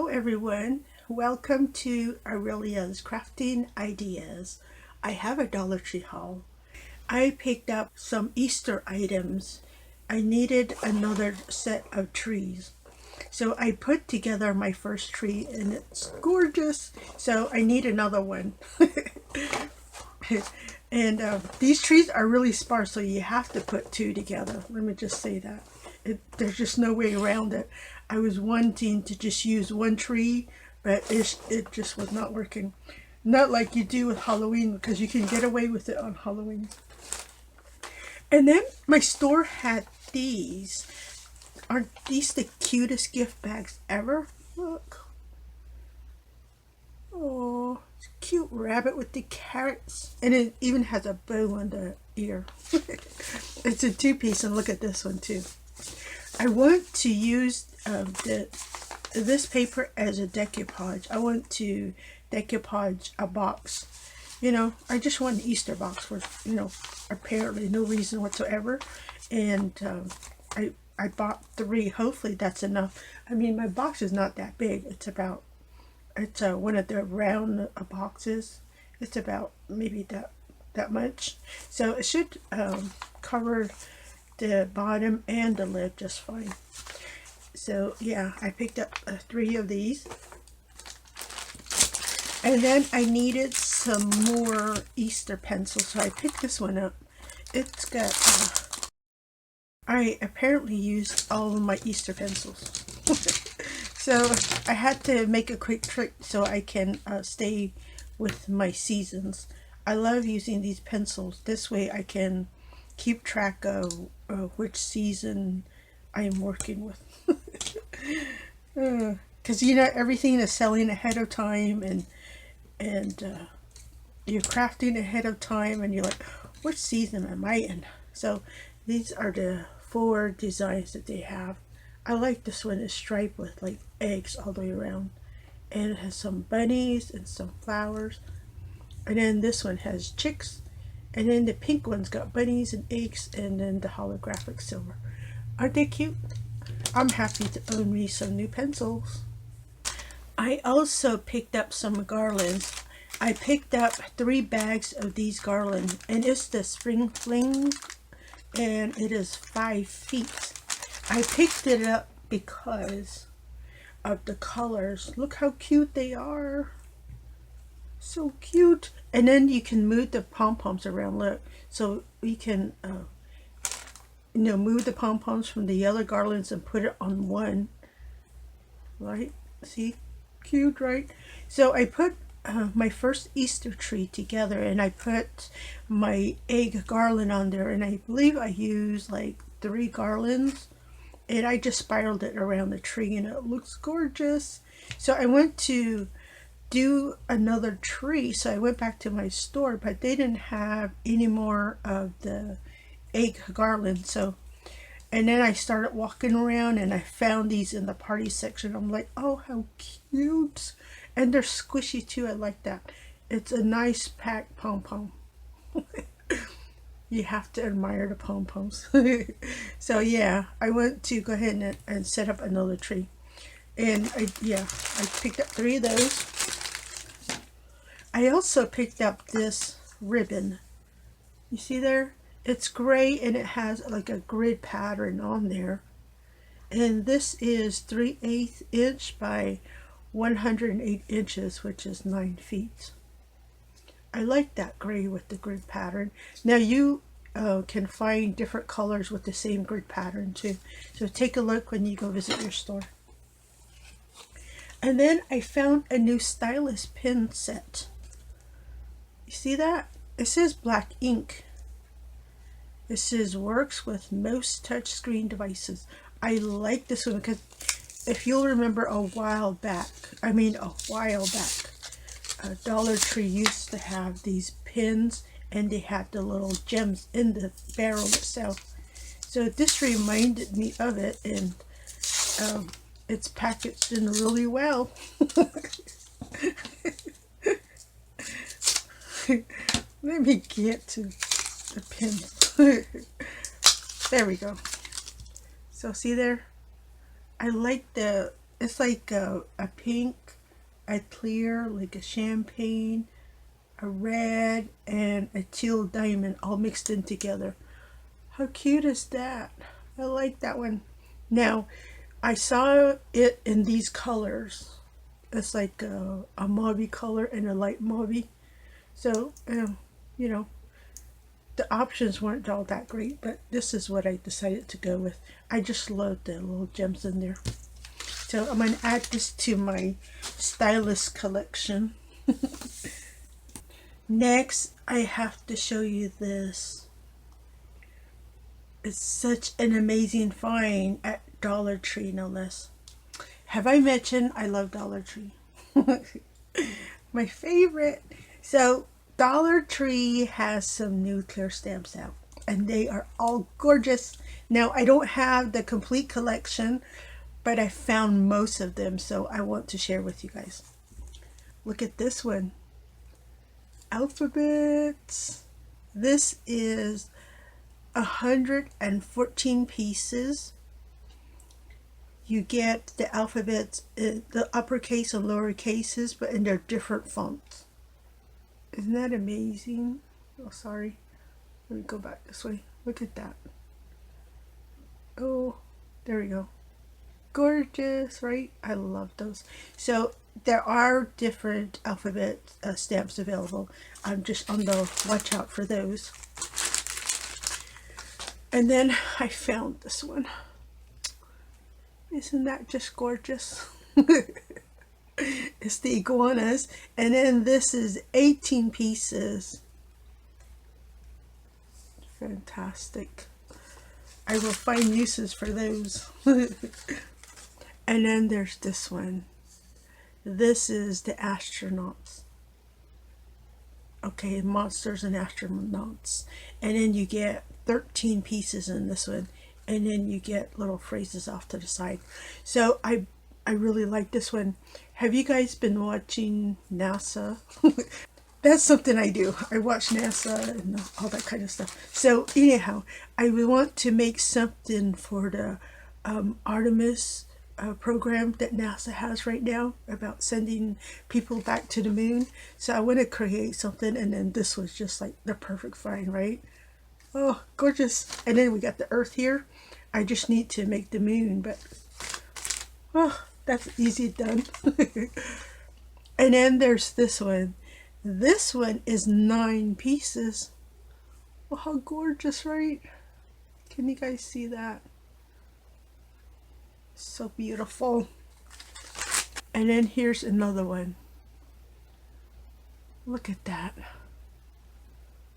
Hello everyone, welcome to Aurelia's Crafting Ideas. I have a Dollar Tree haul. I picked up some Easter items. I needed another set of trees. So I put together my first tree and it's gorgeous. So I need another one. And these trees are really sparse, so you have to put two together. Let me just say that. There's just no way around it. I was wanting to just use one tree, but it just was not working. Not like you do with Halloween, because you can get away with it on Halloween. And then my store had these. Aren't these the cutest gift bags ever? Look. Oh, it's a cute rabbit with the carrots. And it even has a bow on the ear. It's a two-piece, and look at this one too. I want to use this paper as a decoupage. I want to decoupage a box. You know, I just want an Easter box for, apparently no reason whatsoever. And I bought 3. Hopefully that's enough. I mean, my box is not that big. It's one of the round boxes. It's about maybe that much. So it should cover the bottom and the lid just fine. So yeah, I picked up 3 of these. And then I needed some more Easter pencils, so I picked this one up. It's got I apparently used all of my Easter pencils. So I had to make a quick trick so I can stay with my seasons. I love using these pencils. This way I can keep track of which season I am working with. Because everything is selling ahead of time, and you're crafting ahead of time, and you're like, which season am I in? So these are the 4 designs that they have. I like this one. Is striped with like eggs all the way around, and it has some bunnies and some flowers. And then this one has chicks, and then the pink one's got bunnies and eggs, and then the holographic silver. Aren't they cute? I'm happy to own me some new pencils. I also picked up some garlands. I picked up 3 bags of these garlands, and it's the Spring Fling, and it is 5 feet. I picked it up because of the colors. Look how cute they are. So cute. And then you can move the pom-poms around. Look, so we can move the pom-poms from the yellow garlands and put it on one, right? See, cute, right? So I put my first Easter tree together, and I put my egg garland on there, and I believe I used like 3 garlands, and I just spiraled it around the tree, and it looks gorgeous. So I went to do another tree, so I went back to my store, but they didn't have any more of the egg garland. So, and then I started walking around, and I found these in the party section. I'm like, oh, how cute. And they're squishy too. I like that. It's a nice packed pom-pom. You have to admire the pom-poms. So yeah, I went to go ahead and set up another tree. And I picked up 3 of those. I also picked up this ribbon. You see there? It's gray, and it has like a grid pattern on there. And this is 3/8 inch by 108 inches, which is 9 feet. I like that gray with the grid pattern. Now you can find different colors with the same grid pattern too. So take a look when you go visit your store. And then I found a new Stylus pen set. You see that? It says black ink. It says works with most touchscreen devices. I like this one because if you'll remember a while back, Dollar Tree used to have these pins, and they had the little gems in the barrel itself. So this reminded me of it, and it's packaged in really well. Let me get to the pins. There we go. So see there? I like the It's like a pink, a clear, like a champagne, a red, and a teal diamond all mixed in together. How cute is that? I like that one. Now, I saw it in these colors. It's like a mauve color and a light mauve. So, you know, the options weren't all that great, but this is what I decided to go with. I just love the little gems in there. So I'm going to add this to my Stylus collection. Next, I have to show you this. It's such an amazing find at Dollar Tree, no less. Have I mentioned I love Dollar Tree? My favorite. So Dollar Tree has some new clear stamps out, and they are all gorgeous. Now, I don't have the complete collection, but I found most of them, so I want to share with you guys. Look at this one. Alphabets. This is 114 pieces. You get the alphabets, the uppercase and lower cases, but in their different fonts. Isn't that amazing? Oh, sorry. Let me go back this way. Look at that. Oh, there we go. Gorgeous, right? I love those. So there are different alphabet stamps available. I'm just on the watch out for those. And then I found this one. Isn't that just gorgeous? It's the Iguanas. And then this is 18 pieces. Fantastic. I will find uses for those. And then there's this one. This is the astronauts. Okay, monsters and astronauts. And then you get 13 pieces in this one. And then you get little phrases off to the side. So I really like this one. Have you guys been watching NASA? That's something I do. I watch NASA and all that kind of stuff. So anyhow, I want to make something for the Artemis program that NASA has right now about sending people back to the moon. So I want to create something, and then this was just like the perfect find, right? Oh, gorgeous. And then we got the Earth here. I just need to make the moon, but oh, that's easy done. And then there's this one. This one is 9 pieces. Oh, how gorgeous, right? Can you guys see that? So beautiful. And then here's another one. Look at that.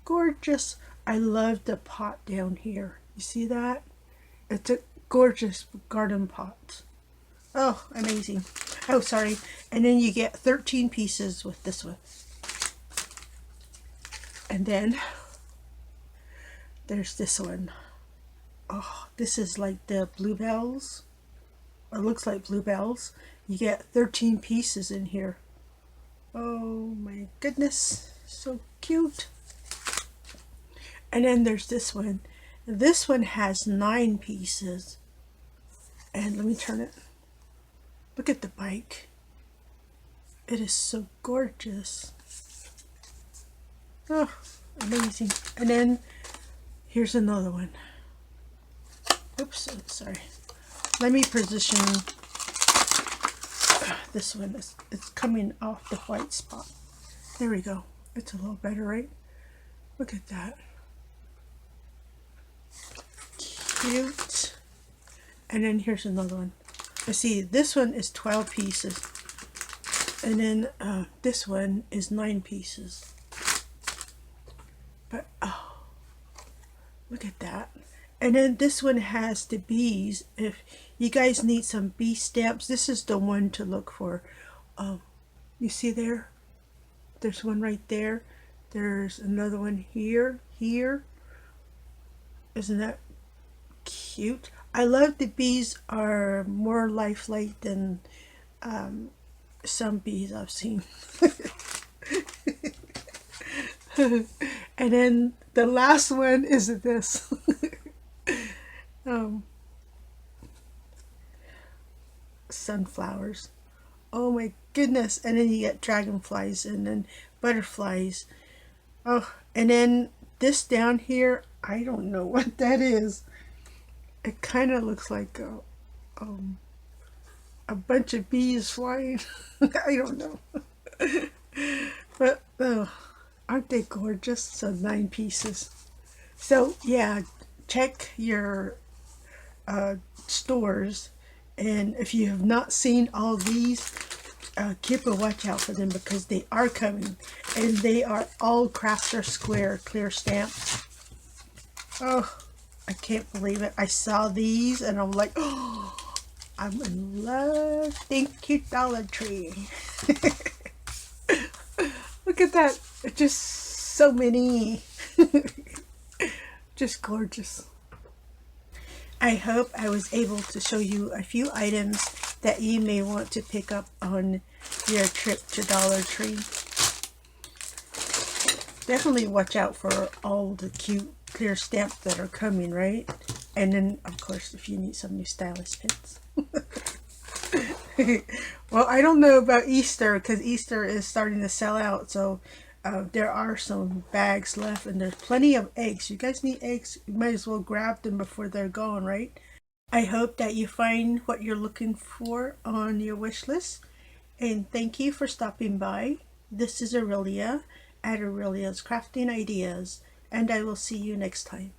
Gorgeous. I love the pot down here. You see that? It's a gorgeous garden pot. Oh, amazing. Oh, sorry. And then you get 13 pieces with this one. And then there's this one. Oh, this is like the bluebells. It looks like bluebells. You get 13 pieces in here. Oh my goodness. So cute. And then there's this one. This one has 9 pieces. And let me turn it. Look at the bike. It is so gorgeous. Oh, amazing. And then here's another one. Oops, sorry. Let me position this one. It's coming off the white spot. There we go. It's a little better, right? Look at that. Cute. And then here's another one. I see this one is 12 pieces. And then this one is 9 pieces. But oh, look at that. And then this one has the bees. If you guys need some bee stamps, this is the one to look for. You see there? There's one right there. There's another one here. Isn't that cute? I love the bees are more lifelike than some bees I've seen. And then the last one is this. sunflowers. Oh my goodness. And then you get dragonflies and then butterflies. Oh, and then this down here, I don't know what that is. It kind of looks like a bunch of bees flying. I don't know. But oh, aren't they gorgeous? So 9 pieces. So yeah, check your stores, and if you have not seen all these, keep a watch out for them because they are coming, and they are all crafter square clear stamps. Oh, I can't believe it. I saw these and I'm like, oh, I'm in love. Thank you, Dollar Tree. Look at that. Just so many. Just gorgeous. I hope I was able to show you a few items that you may want to pick up on your trip to Dollar Tree. Definitely watch out for all the cute clear stamps that are coming, right? And then, of course, if you need some new Stylus pins. Well, I don't know about Easter because Easter is starting to sell out. So there are some bags left and there's plenty of eggs. You guys need eggs? You might as well grab them before they're gone, right? I hope that you find what you're looking for on your wish list. And thank you for stopping by. This is Aurelia at Aurelia's Crafting Ideas. And I will see you next time.